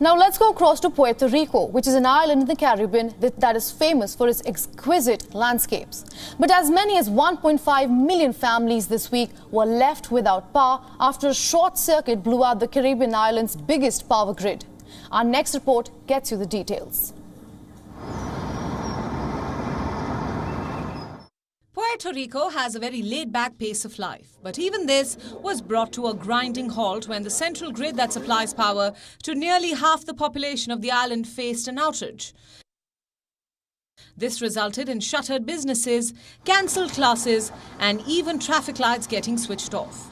Now let's go across to Puerto Rico, which is an island in the Caribbean that is famous for its exquisite landscapes. But as many as 1.5 million families this week were left without power after a short circuit blew out the Caribbean island's biggest power grid. Our next report gets you the details. Puerto Rico has a very laid-back pace of life, but even this was brought to a grinding halt when the central grid that supplies power to nearly half the population of the island faced an outage. This resulted in shuttered businesses, cancelled classes, and even traffic lights getting switched off.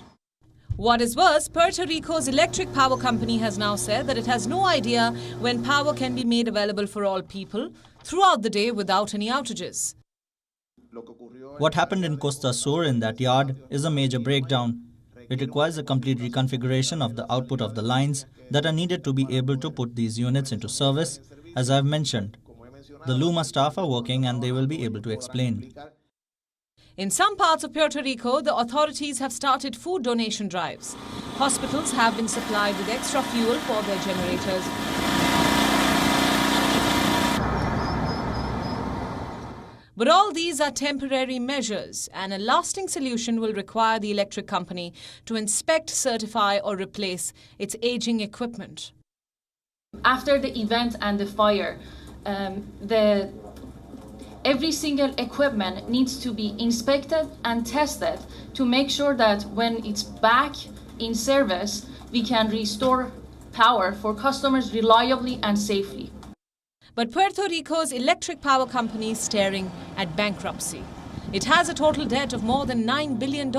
What is worse, Puerto Rico's electric power company has now said that it has no idea when power can be made available for all people throughout the day without any outages. What happened in Costa Sur in that yard is a major breakdown. It requires a complete reconfiguration of the output of the lines that are needed to be able to put these units into service, as I've mentioned. The Luma staff are working and they will be able to explain. In some parts of Puerto Rico, the authorities have started food donation drives. Hospitals have been supplied with extra fuel for their generators. But all these are temporary measures, and a lasting solution will require the electric company to inspect, certify or replace its aging equipment. After the event and the fire, every single equipment needs to be inspected and tested to make sure that when it's back in service, we can restore power for customers reliably and safely. But Puerto Rico's electric power company is staring at bankruptcy. It has a total debt of more than $9 billion.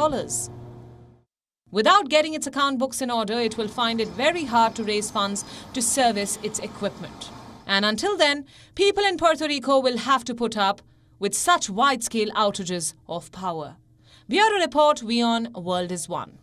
Without getting its account books in order, it will find it very hard to raise funds to service its equipment. And until then, people in Puerto Rico will have to put up with such wide-scale outages of power. Bureau Report, WION World is One.